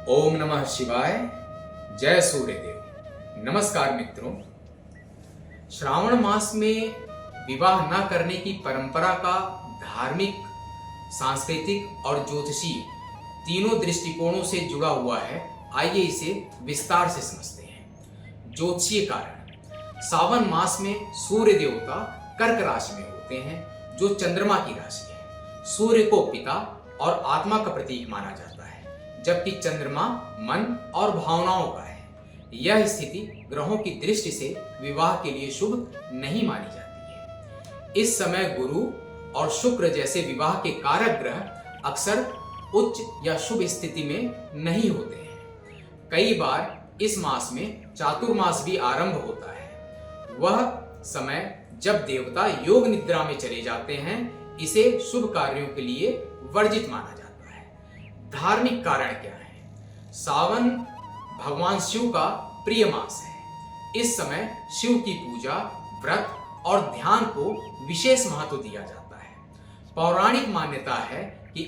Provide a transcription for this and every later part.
ओम नमः शिवाय। जय सूर्यदेव। नमस्कार मित्रों, श्रावण मास में विवाह न करने की परंपरा का धार्मिक, सांस्कृतिक और ज्योतिषीय तीनों दृष्टिकोणों से जुड़ा हुआ है। आइए इसे विस्तार से समझते हैं। ज्योतिषीय कारण: सावन मास में सूर्य देवता कर्क राशि में होते हैं, जो चंद्रमा की राशि है। सूर्य को पिता और आत्मा का प्रतीक माना जाता है, जबकि चंद्रमा मन और भावनाओं का है। यह स्थिति ग्रहों की दृष्टि से विवाह के लिए शुभ नहीं मानी जाती है। इस समय गुरु और शुक्र जैसे विवाह के कारक ग्रह अक्सर उच्च या शुभ स्थिति में नहीं होते हैं। कई बार इस मास में चातुर्मास भी आरंभ होता है। वह समय जब देवता योग निद्रा में चले जाते हैं, इसे शुभ कार्यों के लिए वर्जित माना जाता है। धार्मिक कारण क्या है? सावन भगवान शिव का प्रिय मास है। इस समय शिव की पूजा, व्रत और ध्यान को विशेष महत्व दिया जाता है। पौराणिक मान्यता है कि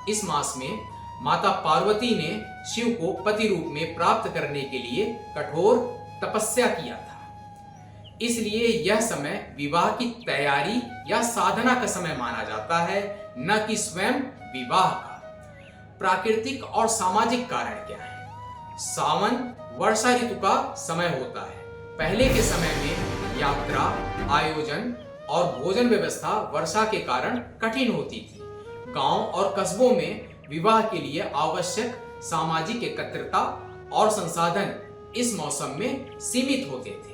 इस मास में माता पार्वती ने शिव को पति रूप में प्राप्त करने के लिए कठोर तपस्या किया था। इसलिए यह समय विवाह की तैयारी या साधना का समय माना जाता है, न कि स्वयं विवाह का। प्राकृतिक और सामाजिक कारण क्या है? सावन वर्षा ऋतु का समय होता है। पहले के समय में यात्रा, आयोजन और भोजन व्यवस्था वर्षा के कारण कठिन होती थी। गांव और कस्बों में विवाह के लिए आवश्यक सामाजिक एकत्रिता और संसाधन इस मौसम में सीमित होते थे।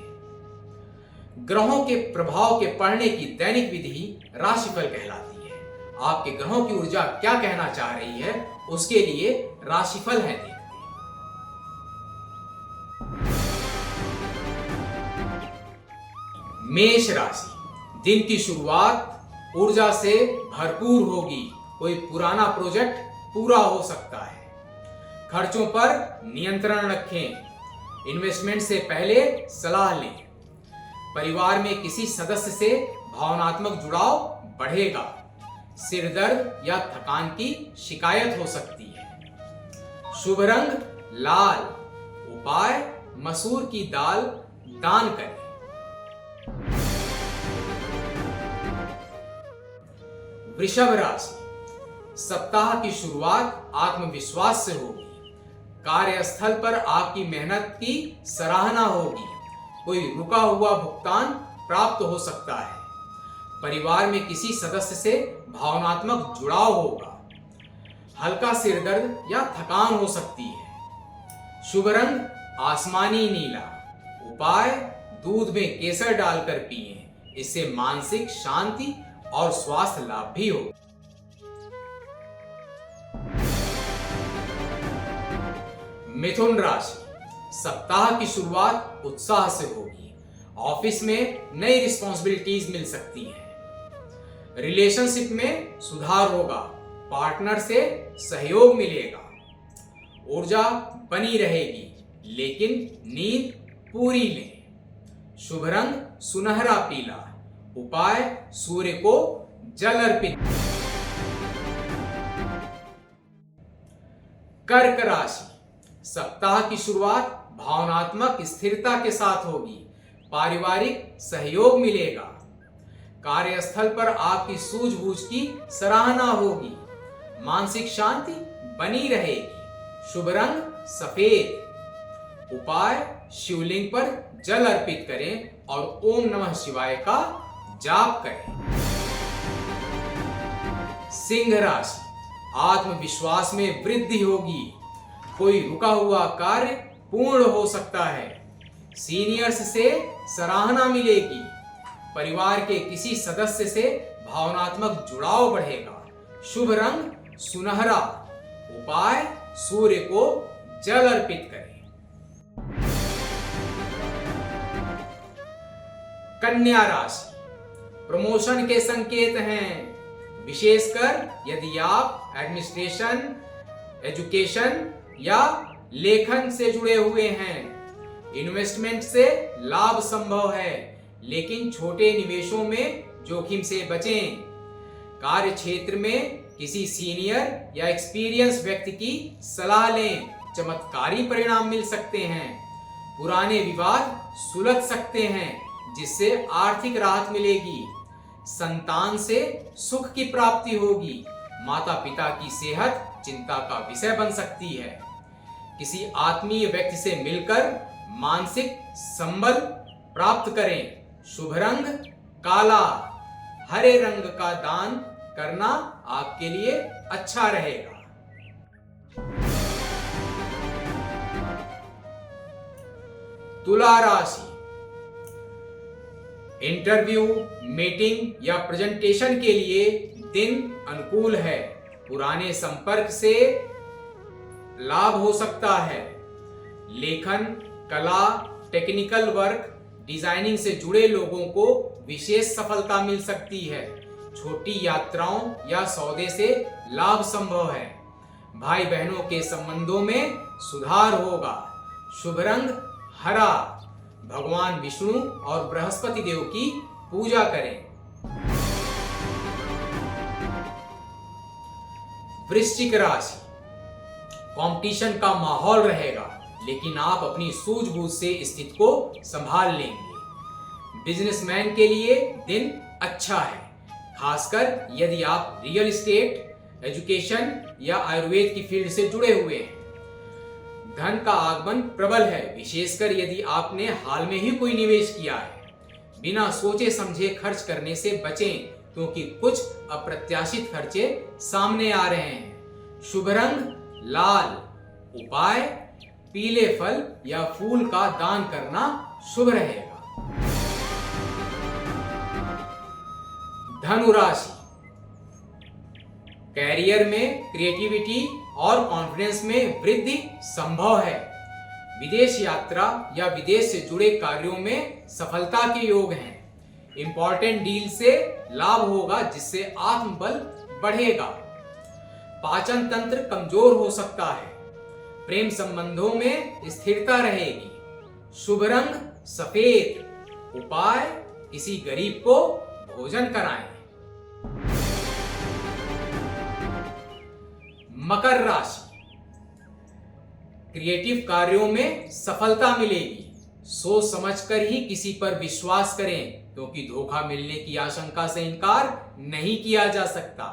ग्रहों के प्रभाव के पढ़ने की दैनिक विधि राशिफल कहलाती है। आपके ग्रहों की ऊर्जा क्या कहना चाह रही है, उसके लिए राशिफल है। देखते हैं। मेष राशि। दिन की शुरुआत ऊर्जा से भरपूर होगी। कोई पुराना प्रोजेक्ट पूरा हो सकता है। खर्चों पर नियंत्रण रखें। इन्वेस्टमेंट से पहले सलाह लें। परिवार में किसी सदस्य से भावनात्मक जुड़ाव बढ़ेगा। सिर दर्द या थकान की शिकायत हो सकती है। शुभ रंग लाल। उपाय: मसूर की दाल दान करें। वृषभ राशि। सप्ताह की शुरुआत आत्मविश्वास से होगी। कार्यस्थल पर आपकी मेहनत की सराहना होगी। कोई रुका हुआ भुगतान प्राप्त हो सकता है। परिवार में किसी सदस्य से भावनात्मक जुड़ाव होगा। हल्का सिर दर्द या थकान हो सकती है। शुभ रंग आसमानी नीला। उपाय: दूध में केसर डालकर पिएं। इससे मानसिक शांति और स्वास्थ्य लाभ भी हो। मिथुन राशि। सप्ताह की शुरुआत उत्साह से होगी। ऑफिस में नई रिस्पॉन्सिबिलिटीज मिल सकती हैं। रिलेशनशिप में सुधार होगा। पार्टनर से सहयोग मिलेगा। ऊर्जा बनी रहेगी, लेकिन नींद पूरी लें। शुभ रंग सुनहरा पीला। उपाय: सूर्य को जल अर्पित। कर्क राशि। सप्ताह की शुरुआत भावनात्मक स्थिरता के साथ होगी। पारिवारिक सहयोग मिलेगा। कार्यस्थल पर आपकी सूझबूझ की सराहना होगी। मानसिक शांति बनी रहेगी। शुभ रंग सफेद। उपाय: शिवलिंग पर जल अर्पित करें और ओम नमः शिवाय का जाप करें। सिंह राशि। आत्मविश्वास में वृद्धि होगी। कोई रुका हुआ कार्य पूर्ण हो सकता है। सीनियर्स से सराहना मिलेगी। परिवार के किसी सदस्य से भावनात्मक जुड़ाव बढ़ेगा। शुभ रंग सुनहरा। उपाय: सूर्य को जल अर्पित करें। कन्या राशि। प्रमोशन के संकेत हैं, विशेषकर यदि आप एडमिनिस्ट्रेशन, एजुकेशन या लेखन से जुड़े हुए हैं। इन्वेस्टमेंट से लाभ संभव है, लेकिन छोटे निवेशों में जोखिम से बचें। कार्य क्षेत्र में किसी सीनियर या एक्सपीरियंस व्यक्ति की सलाह लें। चमत्कारी परिणाम मिल सकते हैं। पुराने विवाद सुलझ सकते हैं, जिससे आर्थिक राहत मिलेगी। संतान से सुख की प्राप्ति होगी। माता पिता की सेहत चिंता का विषय बन सकती है। किसी आत्मीय व्यक्ति से मिलकर मानसिक संबल प्राप्त करें। शुभ रंग काला। हरे रंग का दान करना आपके लिए अच्छा रहेगा। तुला राशि। इंटरव्यू, मीटिंग या प्रेजेंटेशन के लिए दिन अनुकूल है। पुराने संपर्क से लाभ हो सकता है। लेखन, कला, टेक्निकल वर्क, डिजाइनिंग से जुड़े लोगों को विशेष सफलता मिल सकती है। छोटी यात्राओं या सौदे से लाभ संभव है। भाई बहनों के संबंधों में सुधार होगा। शुभ रंग हरा। भगवान विष्णु और बृहस्पति देव की पूजा करें। वृश्चिक राशि। कंपटीशन का माहौल रहेगा, लेकिन आप अपनी सूझबूझ से स्थिति को संभाल लेंगे। बिजनेसमैन के लिए दिन अच्छा है, खासकर यदि आप रियल एस्टेट, एजुकेशन या आयुर्वेद की फील्ड से जुड़े हुए हैं। धन का आगमन प्रबल है, विशेषकर यदि आपने हाल में ही कोई निवेश किया है। बिना सोचे समझे खर्च करने से बचें, क्योंकि कुछ अप्रत्याशित खर्चे सामने आ रहे हैं। शुभ रंग लाल। उपाय पीले फल या फूल का दान करना शुभ रहेगा। धनु राशि। कैरियर में क्रिएटिविटी और कॉन्फिडेंस में वृद्धि संभव है। विदेश यात्रा या विदेश से जुड़े कार्यों में सफलता के योग हैं। इंपॉर्टेंट डील से लाभ होगा, जिससे आत्मबल बढ़ेगा। पाचन तंत्र कमजोर हो सकता है। प्रेम संबंधों में स्थिरता रहेगी। शुभ रंग सफेद। उपाय किसी गरीब को भोजन कराएं। मकर राशि। क्रिएटिव कार्यों में सफलता मिलेगी। सोच समझकर ही किसी पर विश्वास करें, क्योंकि धोखा मिलने की आशंका से इनकार नहीं किया जा सकता।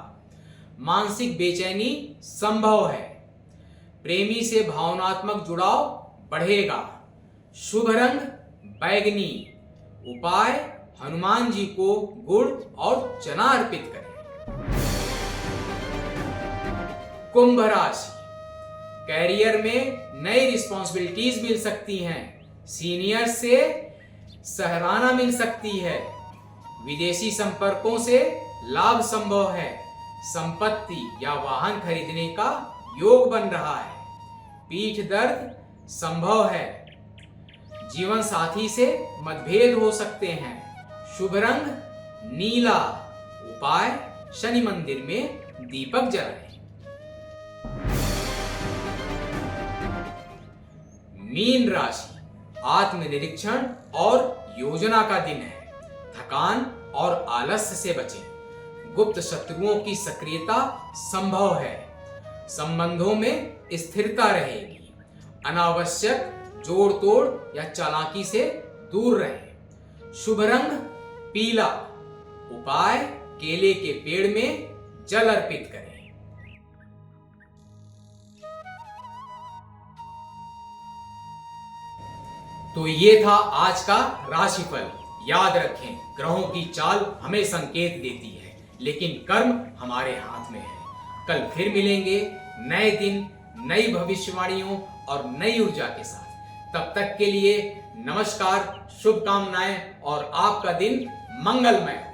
मानसिक बेचैनी संभव है। प्रेमी से भावनात्मक जुड़ाव बढ़ेगा। शुभ रंग बैगनी। उपाय हनुमान जी को गुड़ और चना अर्पित करें। कुंभ राशि। कैरियर में नई रिस्पॉन्सिबिलिटीज मिल सकती हैं। सीनियर से सराहना मिल सकती है। विदेशी संपर्कों से लाभ संभव है। संपत्ति या वाहन खरीदने का योग बन रहा है। पीठ दर्द संभव है। जीवन साथी से मतभेद हो सकते हैं। शुभ रंग नीला। उपाय शनि मंदिर में दीपक जलाएं। मीन राशि। आत्मनिरीक्षण और योजना का दिन है। थकान और आलस्य से बचें। गुप्त शत्रुओं की सक्रियता संभव है। संबंधों में स्थिरता रहेगी। अनावश्यक जोड़ तोड़ या चालाकी से दूर रहें। शुभ रंग पीला। उपाय केले के पेड़ में जल अर्पित करें। तो ये था आज का राशिफल। याद रखें, ग्रहों की चाल हमें संकेत देती है, लेकिन कर्म हमारे हाथ में है। कल फिर मिलेंगे नए दिन, नई भविष्यवाणियों और नई ऊर्जा के साथ। तब तक के लिए नमस्कार, शुभकामनाएं और आपका दिन मंगलमय।